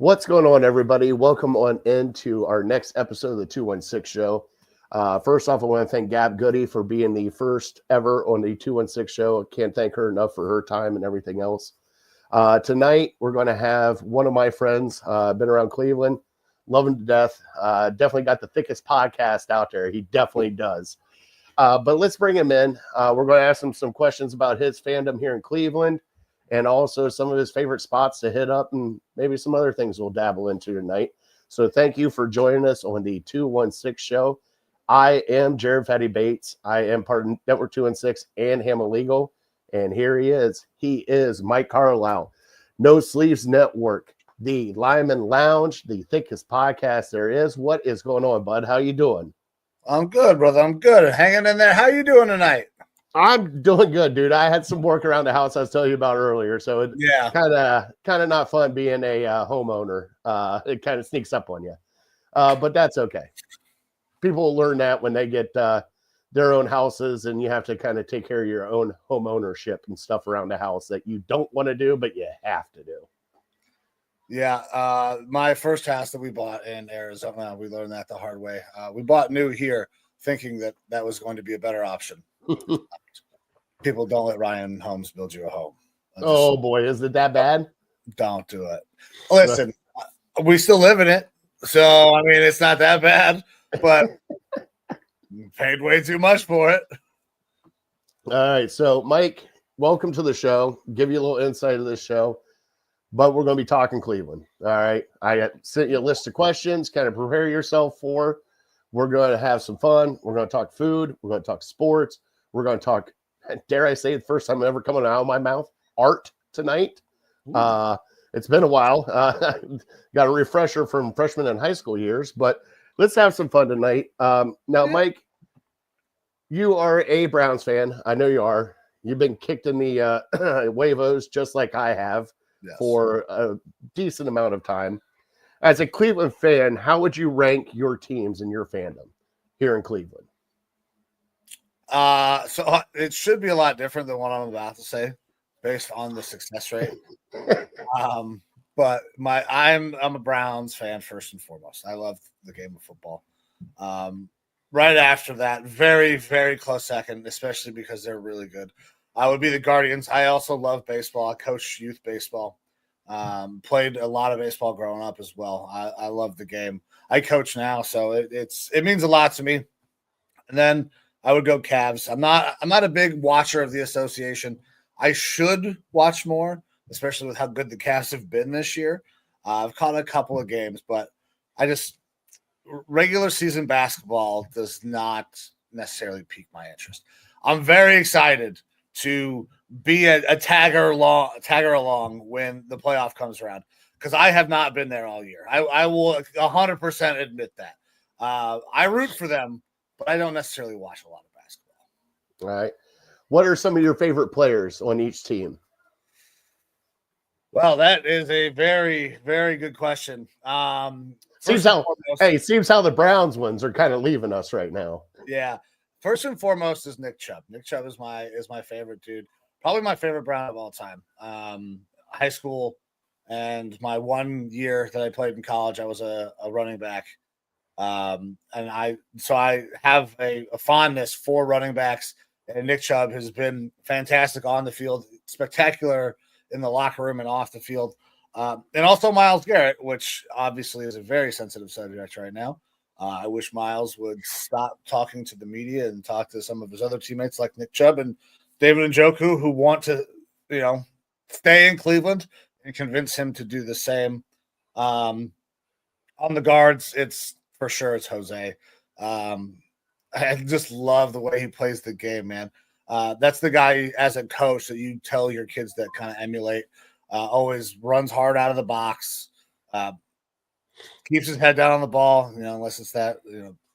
What's going on, everybody? Welcome on into our next episode of the 216 Show. First off, I want to thank Gab Goody for being the first ever on the 216 Show. I can't thank her enough for her time and everything else. Tonight, we're going to have one of my friends, been around Cleveland, love him to death. Definitely got the thickest podcast out there. He definitely does. But let's bring him in. We're going to ask him some questions about his fandom here in Cleveland, and also some of his favorite spots to hit up, and maybe some other things we'll dabble into tonight. So thank you for joining us on the 216 Show. I am Jared Fatty Bates. I am part of Network 216 and Hamel Legal. And here he is. He is Mike Carlisle, No Sleeves Network, the Lyman Lounge, the thickest podcast there is. What is going on, bud? How you doing? I'm good, brother. I'm good. Hanging in there. How you doing tonight? I'm doing good, dude. I had some work around the house I was telling you about earlier, so it's kind of not fun being a homeowner. It kind of sneaks up on you, but that's okay. People will learn that when they get their own houses, and you have to kind of take care of your own home ownership and stuff around the house that you don't want to do, but you have to do. Yeah, my first house that we bought in Arizona, we learned that the hard way. We bought new here, thinking that was going to be a better option. People don't let Ryan Holmes build you a home. Oh boy, is it that bad? Don't do it. Listen, we still live in it, so I mean it's not that bad, but paid way too much for it. All right, so Mike, welcome to the show. Give you a little insight of this show, but we're going to be talking Cleveland. All right, I sent you a list of questions, kind of prepare yourself for. We're going to have some fun. We're going to talk food. We're going to talk sports. We're going to talk, dare I say, the first time ever coming out of my mouth, art tonight. It's been a while. Got a refresher from freshman and high school years, but let's have some fun tonight. Now, Mike, you are a Browns fan. I know you are. You've been kicked in the huevos just like I have for a decent amount of time. As a Cleveland fan, how would you rank your teams in your fandom here in Cleveland? So it should be a lot different than what I'm about to say based on the success rate. But I'm a Browns fan first and foremost. I love the game of football. Right after that, very, very close second, especially because they're really good. I would be the Guardians. I also love baseball. I coach youth baseball. Played a lot of baseball growing up as well. I love the game. I coach now, so it means a lot to me. And then I would go Cavs. I'm not a big watcher of the association. I should watch more, especially with how good the Cavs have been this year. I've caught a couple of games, but regular season basketball does not necessarily pique my interest. I'm very excited to be a tagger along when the playoff comes around, because I have not been there all year. I will 100% admit that. I root for them, but I don't necessarily watch a lot of basketball. All right. What are some of your favorite players on each team? Well, that is a very, very good question. Seems how the Browns ones are kind of leaving us right now. Yeah. First and foremost is Nick Chubb. Nick Chubb is my favorite dude. Probably my favorite Brown of all time. High school and my 1 year that I played in college, I was a running back. And I have a fondness for running backs, and Nick Chubb has been fantastic on the field, spectacular in the locker room and off the field. And also Myles Garrett, which obviously is a very sensitive subject right now. I wish Myles would stop talking to the media and talk to some of his other teammates like Nick Chubb and David Njoku, who want to, stay in Cleveland, and convince him to do the same. On the guards, it's Jose. I just love the way he plays the game, man. That's the guy as a coach that you tell your kids that kind of emulate. Always runs hard out of the box. Keeps his head down on the ball, unless it's that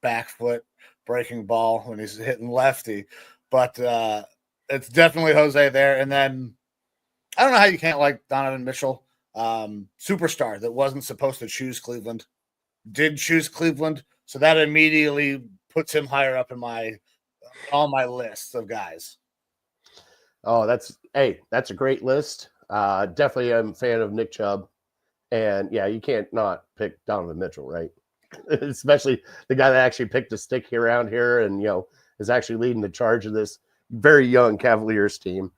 back foot breaking ball when he's hitting lefty. But it's definitely Jose there. And then I don't know how you can't like Donovan Mitchell, superstar that wasn't supposed to choose Cleveland, did choose Cleveland. So that immediately puts him higher up on my list of guys. Oh, that's a great list. Definitely I'm a fan of Nick Chubb. And yeah, you can't not pick Donovan Mitchell, right? Especially the guy that actually picked a stick here around here and, is actually leading the charge of this very young Cavaliers team.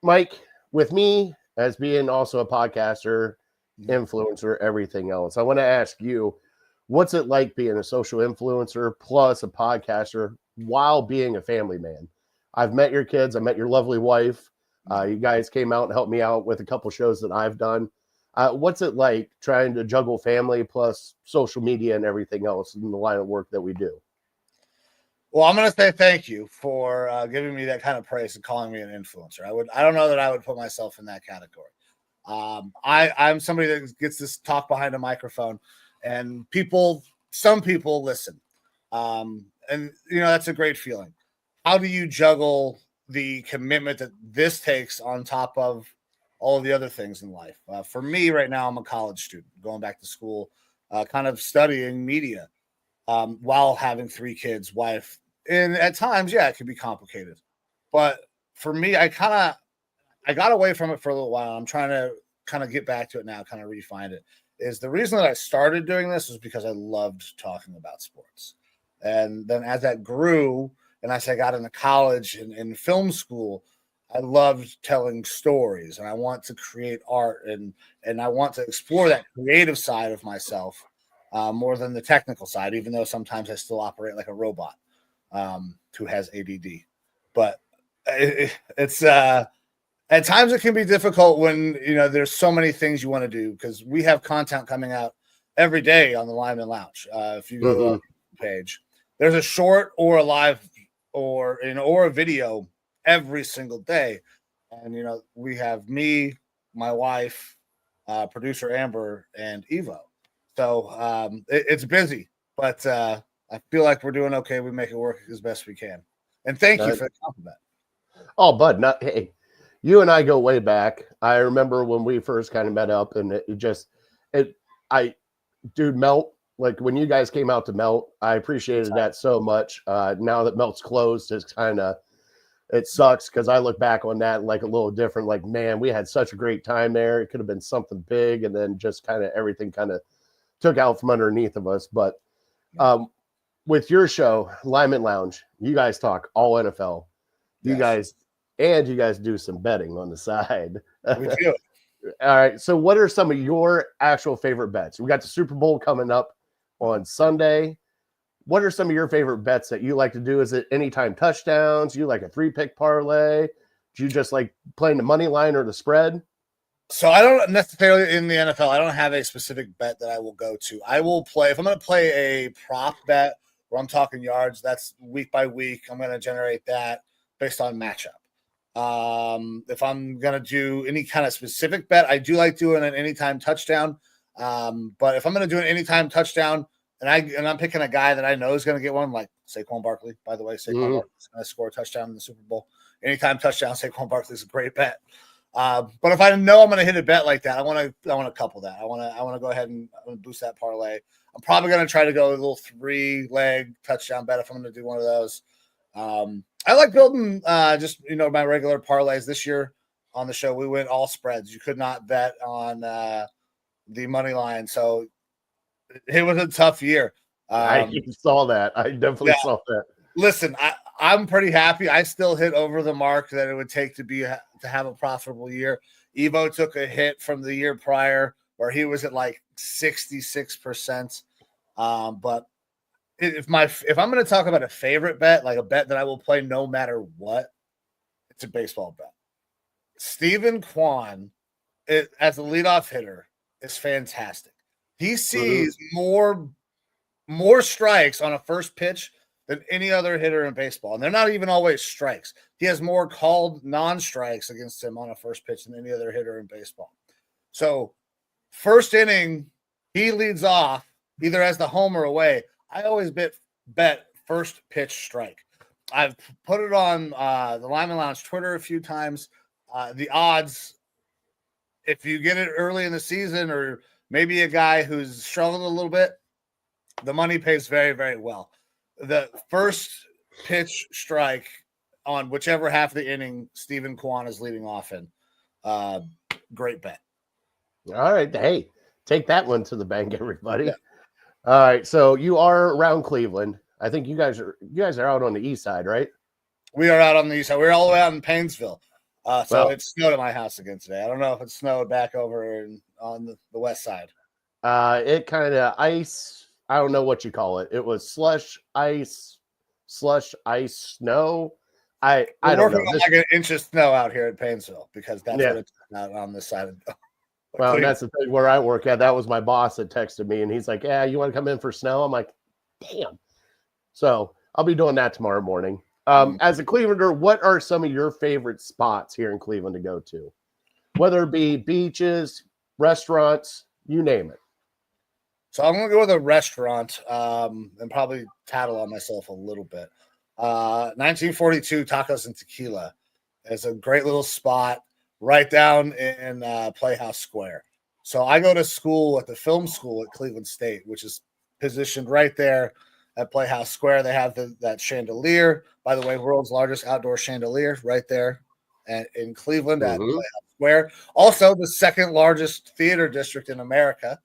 Mike, with me as being also a podcaster, influencer, everything else, I want to ask you, what's it like being a social influencer plus a podcaster while being a family man? I've met your kids. I met your lovely wife. You guys came out and helped me out with a couple shows that I've done. What's it like trying to juggle family plus social media and everything else in the line of work that we do? Well, I'm going to say thank you for giving me that kind of praise and calling me an influencer. I don't know that I would put myself in that category. I'm somebody that gets this talk behind a microphone, and some people listen. And that's a great feeling. How do you juggle the commitment that this takes on top of all of the other things in life? For me right now, I'm a college student going back to school, kind of studying media. While having 3 kids, wife, and at times, yeah, it can be complicated. But for me, I got away from it for a little while. I'm trying to kind of get back to it now, kind of refine it. Is the reason that I started doing this was because I loved talking about sports. And then as that grew, and as I got into college and in film school, I loved telling stories, and I want to create art, and I want to explore that creative side of myself more than the technical side, even though sometimes I still operate like a robot who has ADD. But it's at times it can be difficult when there's so many things you want to do, because we have content coming out every day on the Lineman Lounge. If you go to our page, there's a short or a live or a video every single day, and we have me, my wife, producer Amber, and Evo. So it's busy, but I feel like we're doing okay. We make it work as best we can. And thank you for the compliment. Oh, bud, hey, you and I go way back. I remember when we first kind of met up, and dude, Melt, like when you guys came out to Melt, I appreciated that so much. Now that Melt's closed, it sucks because I look back on that like a little different. Like, man, we had such a great time there. It could have been something big, and then just kind of everything kind of took out from underneath of us. But with your show, Lyman Lounge, you guys talk all NFL. You guys do some betting on the side. We do. All right. So what are some of your actual favorite bets? We got the Super Bowl coming up on Sunday. What are some of your favorite bets that you like to do? Is it anytime touchdowns? You like a 3-pick parlay? Do you just like playing the money line or the spread? So I don't necessarily in the NFL, I don't have a specific bet that I will go to. I will play, if I'm going to play a prop bet where I'm talking yards, that's week by week. I'm going to generate that based on matchup. If I'm going to do any kind of specific bet, I do like doing an anytime touchdown. But if I'm going to do an anytime touchdown and I'm picking a guy that I know is going to get one, like Saquon Barkley, by the way, Saquon Barkley's going to score a touchdown in the Super Bowl. Anytime touchdown, Saquon Barkley's a great bet. But if I know I'm going to hit a bet like that, I want to couple that. I want to go ahead and boost that parlay. I'm probably going to try to go a little 3-leg touchdown bet if I'm going to do one of those. I like building just my regular parlays. This year on the show, we went all spreads. You could not bet on the money line, so it was a tough year. I saw that. I definitely saw that. Listen, I'm pretty happy. I still hit over the mark that it would take to have a profitable year. Evo took a hit from the year prior where he was at like 66%. But if I'm going to talk about a favorite bet, like a bet that I will play no matter what, it's a baseball bet. Stephen Kwan, as a leadoff hitter, is fantastic. He sees more strikes on a first pitch than any other hitter in baseball. And they're not even always strikes. He has more called non-strikes against him on a first pitch than any other hitter in baseball. So first inning, he leads off either as the home or away. I always bet first pitch strike. I've put it on the Lyman Lounge Twitter a few times. The odds, if you get it early in the season or maybe a guy who's struggling a little bit, the money pays very, very well. The first pitch strike on whichever half of the inning Stephen Kwan is leading off in, great bet. All right. Hey, take that one to the bank, Yeah, everybody. All right. So you are around Cleveland. I think you guys are out on the east side, right? we are out on the east side. We're all the way out in Painesville. So Well, it snowed at my house again today. I don't know if it snowed back over on the west side. it kind of ice. I don't know what you call it. It was slush, ice, snow. I We're don't working know on this. like an inch of snow out here at Painesville because that's Yeah. what it's out on this side of Well, and Cleveland. that's the thing where I work at. That was my boss that texted me, and he's like, "Yeah, you want to come in for snow?" I'm like, "Damn." So I'll be doing that tomorrow morning. As a Clevelander, what are some of your favorite spots here in Cleveland to go to? Whether it be beaches, restaurants, you name it. So I'm gonna go with a restaurant and probably tattle on myself a little bit. 1942 Tacos and Tequila is a great little spot right down in Playhouse Square. So I go to school at the film school at Cleveland State, which is positioned right there at Playhouse Square. They have that chandelier, by the way, world's largest outdoor chandelier, right there in Cleveland at Mm-hmm. Playhouse Square. Also, the second largest theater district in America,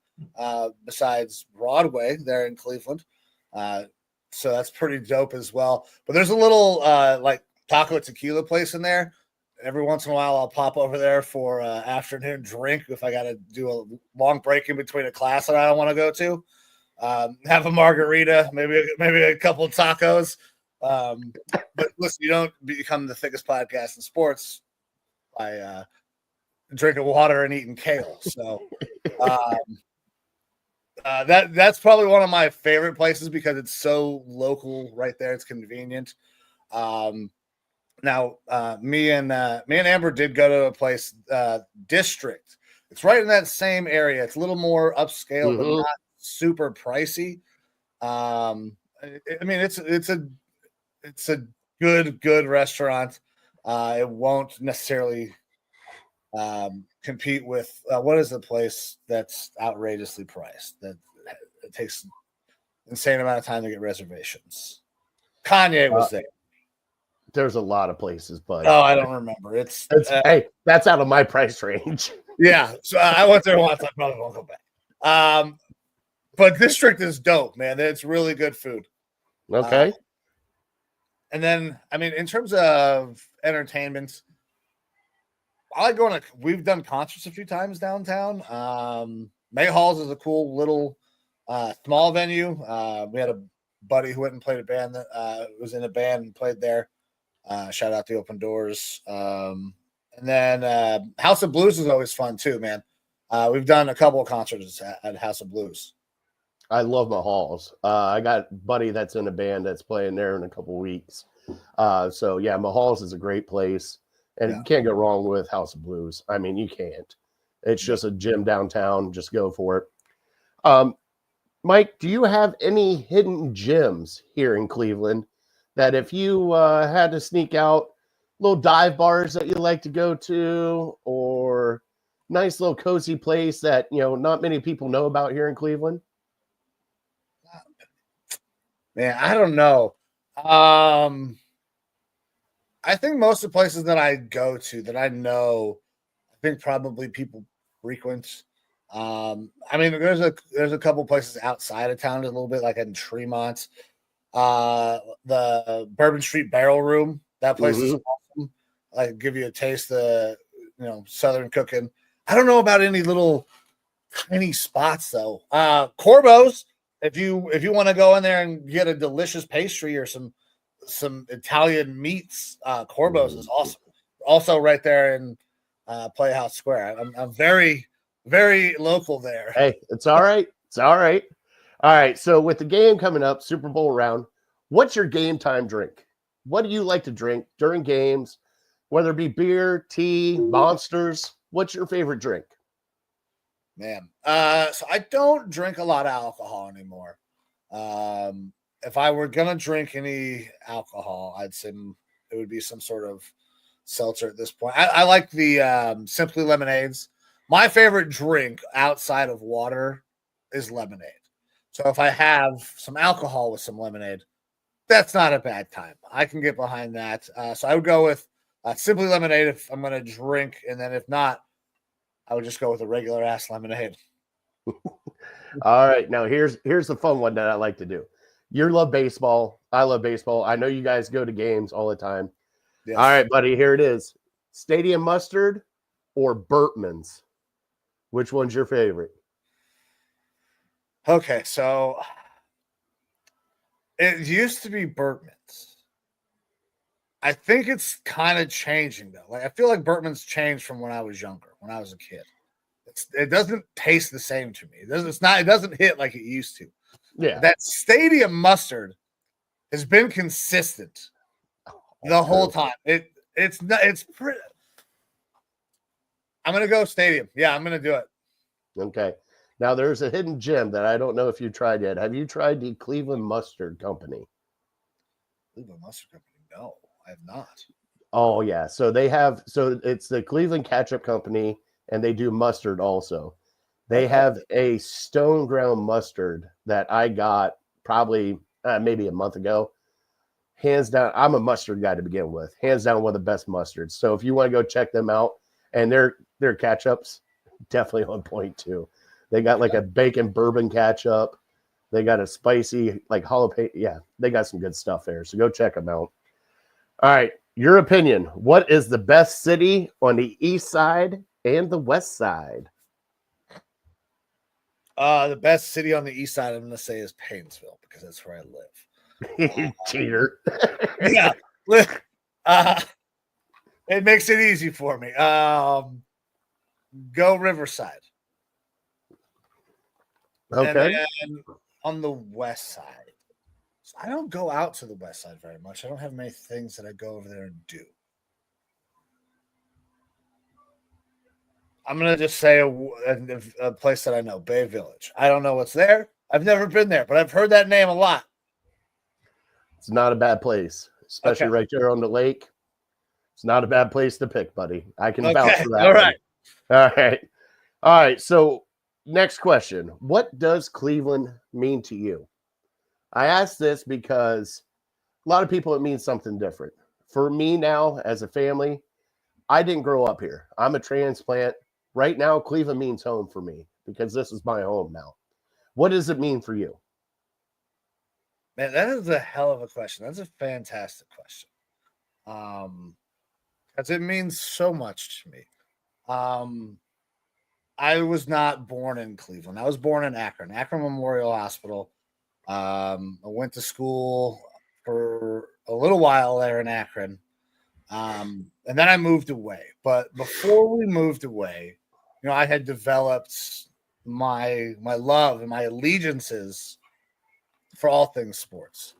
besides Broadway, there in Cleveland. So that's pretty dope as well. But there's a little like taco tequila place in there. Every once in a while, I'll pop over there for afternoon drink if I got to do a long break in between a class that I don't want to go to. Have a margarita, maybe a couple tacos. But listen, you don't become the thickest podcast in sports by drinking water and eating kale. So that's probably one of my favorite places because it's so local right there. It's convenient. Um, Now, me and Amber did go to a place, District. It's right in that same area. It's a little more upscale, but Mm-hmm. not super pricey. I mean, it's a good restaurant. It won't necessarily compete with what is the place that's outrageously priced that it takes insane amount of time to get reservations. Kanye Uh, was there. there's a lot of places, bud. Oh, I don't remember. It's Hey, that's out of my price range. Yeah, so I went there once. I probably won't go back. Um, but District is dope, man. It's really good food. Uh, Okay. and then, I mean, in terms of entertainment, I like going to. We've done concerts a few times downtown. May Halls is a cool little small venue. We had a buddy who went and played a band that was in a band and played there. Shout out the Open Doors. And then House of Blues is always fun too, man. We've done a couple of concerts at House of Blues. I love my halls. I got a buddy that's in a band that's playing there in a couple weeks. So yeah, Mahal's is a great place, and Yeah. you can't go wrong with House of Blues. I mean, you can't. It's just a gym downtown. Just go for it. Um, Mike, do you have any hidden gems here in Cleveland that if you had to sneak out, little dive bars that you like to go to, or nice little cozy place that not many people know about here in Cleveland? Man, I don't know. Um, I think most of the places that I go to that I know, I think probably people frequent. I mean, there's a couple places outside of town, a little bit like in Tremont. The Bourbon Street Barrel Room. That place is Mm-hmm. awesome. Like give you a taste of Southern cooking. I don't know about any little tiny spots though. Corbo's. If you want to go in there and get a delicious pastry or some Italian meats, Corbo's is awesome. Also, right there in Playhouse Square. I'm very very local there. Hey, it's all right. It's all right. All right. So with the game coming up, Super Bowl round, what's your game time drink? What do you like to drink during games? Whether it be beer, tea, monsters, what's your favorite drink? Man. So I don't drink a lot of alcohol anymore. If I were gonna drink any alcohol, I'd say it would be some sort of seltzer at this point. I like the Simply Lemonades. My favorite drink outside of water is lemonade. So if I have some alcohol with some lemonade, that's not a bad time. I can get behind that. So I would go with Simply Lemonade if I'm going to drink, and then if not, I would just go with a regular ass lemonade. All right, now here's the fun one that I like to do. You love baseball. I love baseball. I know you guys go to games all the time. Yes. All right, buddy, here it is. Stadium mustard or Burtman's? Which one's your favorite? Okay, so it used to be Burtman's. I think it's kind of changing though. Like I feel like Burtman's changed from when I was younger, when I was a kid. It doesn't taste the same to me. It doesn't hit like it used to. Yeah. That stadium mustard has been consistent the whole time. It's pretty. I'm gonna go stadium. Yeah, I'm gonna do it. Okay. Now there's a hidden gem that I don't know if you tried yet. Have you tried the Cleveland Mustard Company? Cleveland Mustard Company? No, I have not. Oh yeah. So it's the Cleveland Ketchup Company, and they do mustard also. They have a stone ground mustard that I got probably maybe a month ago. Hands down, I'm a mustard guy to begin with. Hands down, one of the best mustards. So if you want to go check them out, and their ketchups, definitely on point too. They got like a bacon bourbon ketchup. They got a spicy like jalapeno. Yeah, they got some good stuff there. So go check them out. All right, your opinion. What is the best city on the east side and the west side? The best city on the east side, I'm going to say, is Paynesville because that's where I live. Cheater. Yeah. It makes it easy for me. Go Riverside. Okay. And on the west side, I don't go out to the west side very much. I don't have many things that I go over there and do. I'm going to just say a place that I know, Bay Village. I don't know what's there. I've never been there, but I've heard that name a lot. It's not a bad place, especially right there on the lake. It's not a bad place to pick, buddy. I can vouch for that. All right. All right. All right. So next question. What does Cleveland mean to you? I ask this because a lot of people, it means something different. For me now, as a family, I didn't grow up here. I'm a transplant. Right now, Cleveland means home for me because this is my home now. What does it mean for you? Man, that is a hell of a question. That's a fantastic question. Because it means so much to me. I was not born in Cleveland. I was born in Akron Memorial Hospital. I went to school for a little while there in Akron. And then I moved away. But before we moved away, I had developed my love and my allegiances for all things sports.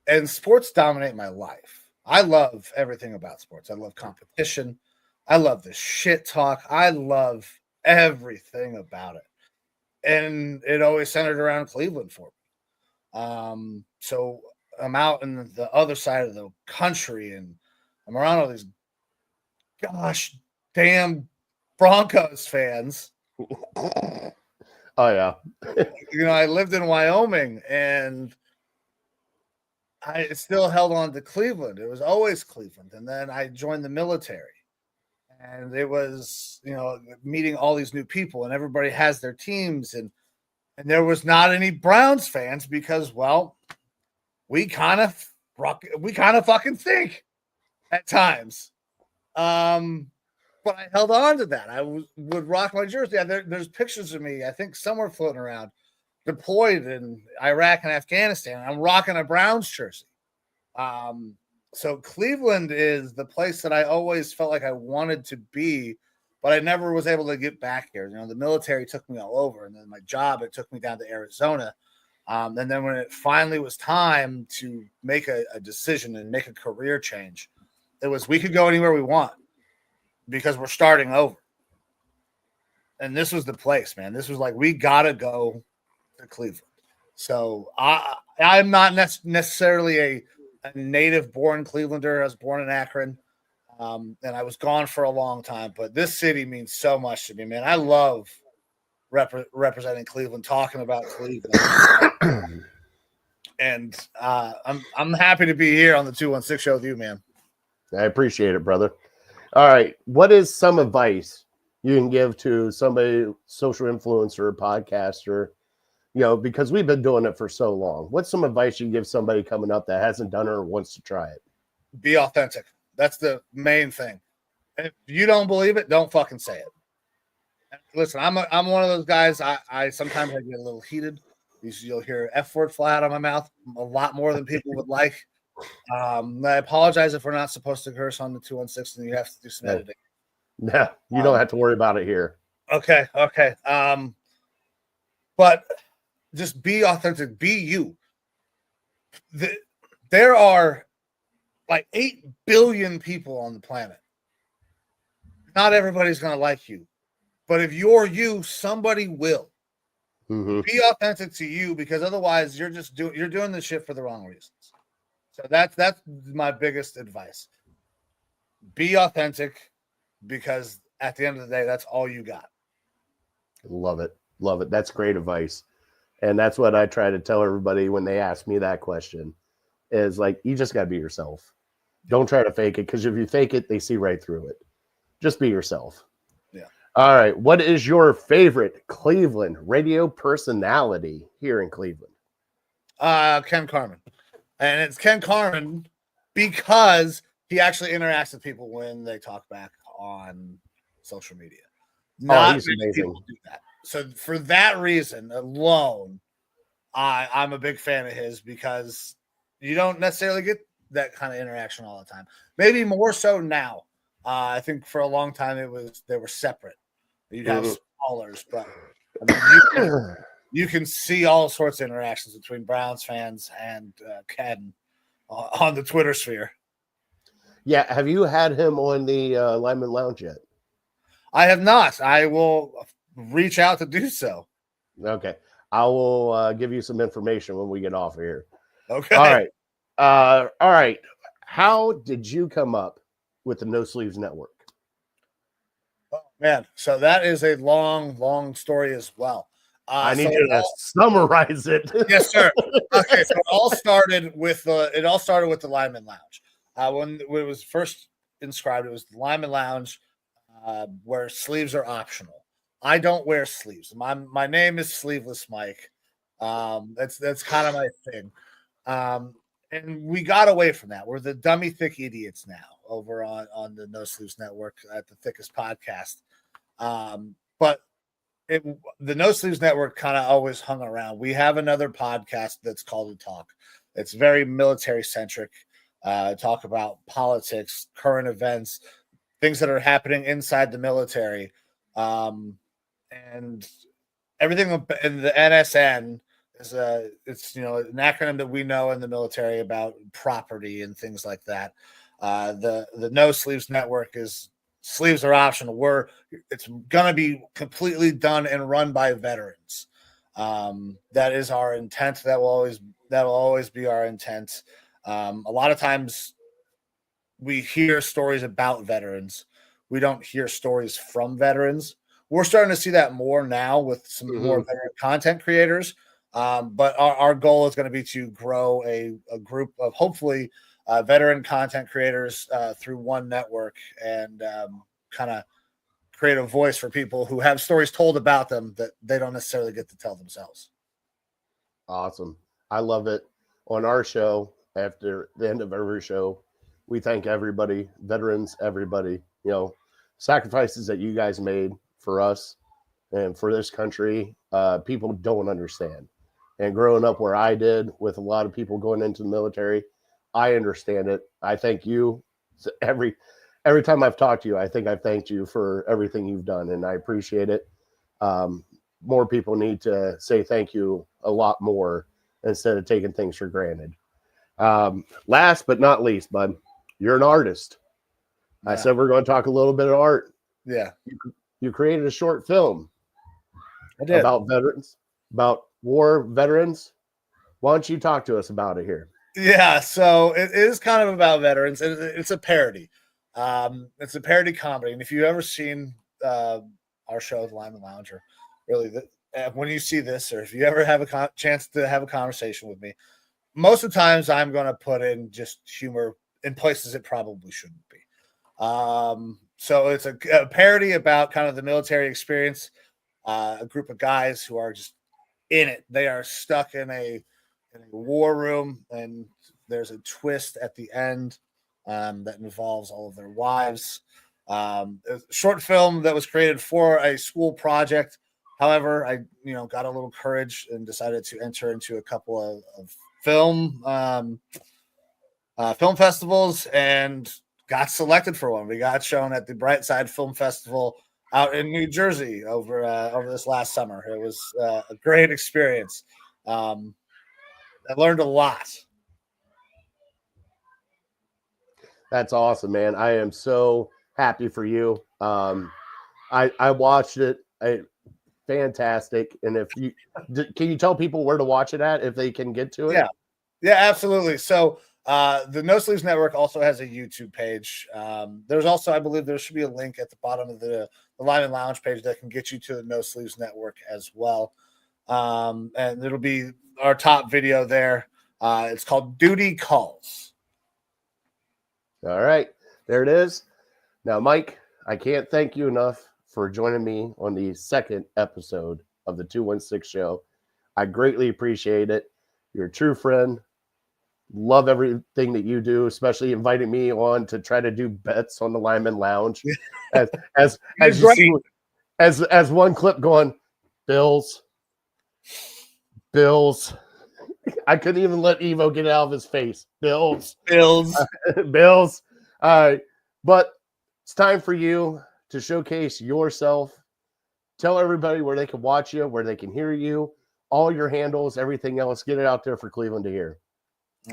And sports dominate my life. I love everything about sports. I love competition. I love the shit talk. I love everything about it. And it always centered around Cleveland for me. So I'm out in the other side of the country and I'm around all these gosh damn Broncos fans. Oh, yeah. I lived in Wyoming and I still held on to Cleveland. It was always Cleveland. And then I joined the military. And it was, meeting all these new people and everybody has their teams. And there was not any Browns fans because, well, we kind of fucking think at times. But I held on to that. I would rock my jersey. There's pictures of me, I think somewhere floating around, deployed in Iraq and Afghanistan. I'm rocking a Browns jersey. So Cleveland is the place that I always felt like I wanted to be, but I never was able to get back here. The military took me all over, and then my job, it took me down to Arizona. And then when it finally was time to make a decision and make a career change, it was we could go anywhere we want because we're starting over. And this was the place, man. This was like, we got to go to Cleveland. So I'm not necessarily a native born Clevelander. I was born in Akron. And I was gone for a long time, but this city means so much to me, man. I love representing Cleveland, talking about Cleveland. And I'm happy to be here on the 216 show with you, man. I appreciate it, brother. All right. What is some advice you can give to somebody, social influencer, podcaster, because we've been doing it for so long. What's some advice you give somebody coming up that hasn't done it or wants to try it? Be authentic. That's the main thing. And if you don't believe it, don't fucking say it. Listen, I'm one of those guys. I sometimes I get a little heated. You'll hear F word fly out of my mouth a lot more than people would like. I apologize if we're not supposed to curse on the 216 and you have to do some editing. Yeah, you don't have to worry about it here. Okay. But just be authentic. Be you. There are like 8 billion people on the planet. Not everybody's going to like you. But if you're you, somebody will. Mm-hmm. Be authentic to you, because otherwise you're doing this shit for the wrong reasons. So that's my biggest advice. Be authentic, because at the end of the day, that's all you got. Love it. That's great advice. And that's what I try to tell everybody when they ask me that question is like, you just got to be yourself. Don't try to fake it, because if you fake it, they see right through it. Just be yourself. Yeah. All right. What is your favorite Cleveland radio personality here in Cleveland? Ken Carmen. And it's Ken Carmen because he actually interacts with people when they talk back on social media. Not he's amazing. People do that. So for that reason alone, I'm a big fan of his, because you don't necessarily get that kind of interaction all the time. Maybe more so now. I think for a long time they were separate. You'd have callers, but I mean, you can see all sorts of interactions between Browns fans and Ken on the Twitter sphere. Yeah, have you had him on the Lyman Lounge yet? I have not. I will reach out to do so. Okay, I will give you some information when we get off of here. Okay. All right. How did you come up with the No Sleeves Network? Oh, man, so that is a long story as well. I need you to summarize it. Yes, sir. Okay, so it all started with the Lyman Lounge. When it was first inscribed, it was the Lyman Lounge, where sleeves are optional. I don't wear sleeves. My name is Sleeveless Mike. That's kind of my thing. And we got away from that. We're the dummy thick idiots now over on the No Sleeves Network at the Thickest Podcast. But the No Sleeves Network kind of always hung around. We have another podcast that's called The Talk. It's very military centric. Talk about politics, current events, things that are happening inside the military, and everything. And the NSN is it's an acronym that we know in the military about property and things like that. The No Sleeves Network is sleeves are optional. It's going to be completely done and run by veterans. That is our intent. That will always be our intent. A lot of times we hear stories about veterans. We don't hear stories from veterans. We're starting to see that more now with some more veteran content creators. But our goal is going to be to grow a group of hopefully veteran content creators through one network, and kind of create a voice for people who have stories told about them that they don't necessarily get to tell themselves. Awesome. I love it. On our show, after the end of every show, we thank everybody, veterans, everybody, sacrifices that you guys made for us and for this country. People don't understand. And growing up where I did, with a lot of people going into the military, I understand it. I thank you. Every time I've talked to you, I think I've thanked you for everything you've done, and I appreciate it. More people need to say thank you a lot more instead of taking things for granted. Last but not least, bud, you're an artist. Yeah. I said we're going to talk a little bit of art. Yeah. You created a short film about veterans, about war veterans. Why don't you talk to us about it here? Yeah, so it is kind of about veterans. It's a parody. It's a parody comedy. And if you've ever seen our show, The Lyman Lounge, or really when you see this, or if you ever have a chance to have a conversation with me, most of the times I'm going to put in just humor in places it probably shouldn't be. So it's a parody about kind of the military experience. A group of guys who are just in it. They are stuck in a war room, and there's a twist at the end that involves all of their wives. A short film that was created for a school project. However, I got a little courage and decided to enter into a couple of film film festivals and got selected for one. We got shown at the Brightside Film Festival out in New Jersey over this last summer. It was a great experience. I learned a lot. That's awesome, man. I am so happy for you. I watched it. Fantastic. And if you can you tell people where to watch it at if they can get to it? Yeah, absolutely. So the No Sleeves Network also has a YouTube page. There's also, I believe, there should be a link at the bottom of the Live and Lounge page that can get you to the No Sleeves Network as well. And it'll be our top video there. It's called Duty Calls. All right, there it is. Now, Mike, I can't thank you enough for joining me on the second episode of the 216 show. I greatly appreciate it. You're a true friend. Love everything that you do, especially inviting me on to try to do bets on the Lyman Lounge. As you see, as one clip going, Bills. I couldn't even let Evo get it out of his face. Bills. Bills. All right. But it's time for you to showcase yourself. Tell everybody where they can watch you, where they can hear you, all your handles, everything else. Get it out there for Cleveland to hear.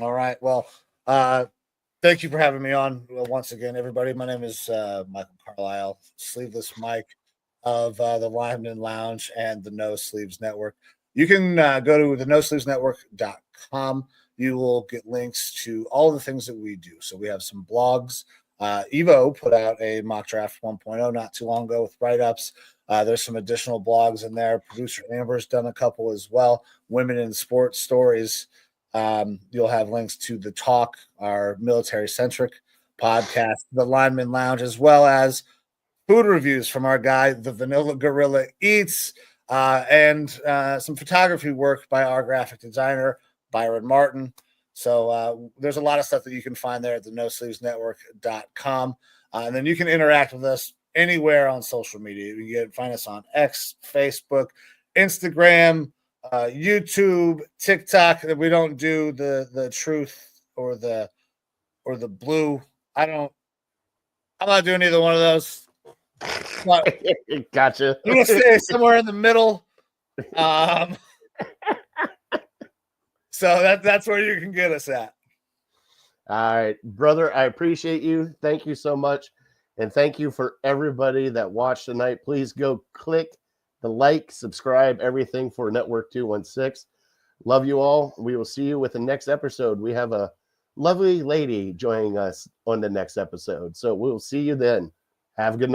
All right. Well, thank you for having me on once again, everybody. My name is Michael Carlisle, Sleeveless Mike of the Lyman Lounge and the No Sleeves Network. You can go to the nosleevesnetwork.com. You will get links to all the things that we do. So we have some blogs. Evo put out a mock draft 1.0 not too long ago with write-ups. There's some additional blogs in there. Producer Amber's done a couple as well. Women in Sports Stories. You'll have links to The Talk, our military-centric podcast, the Lineman Lounge, as well as food reviews from our guy, the Vanilla Gorilla Eats, and some photography work by our graphic designer, Byron Martin. So there's a lot of stuff that you can find there at the nosleevesnetwork.com. And then you can interact with us anywhere on social media. You can find us on X, Facebook, Instagram, YouTube, TikTok. We don't do the truth or the blue. I'm not doing either one of those. Gotcha. I'm gonna stay somewhere in the middle. So that's where you can get us at. All right, brother. I appreciate you. Thank you so much. And thank you for everybody that watched tonight. Please go click the like, subscribe, everything for Network 216. Love you all. We will see you with the next episode. We have a lovely lady joining us on the next episode. So we'll see you then. Have a good night.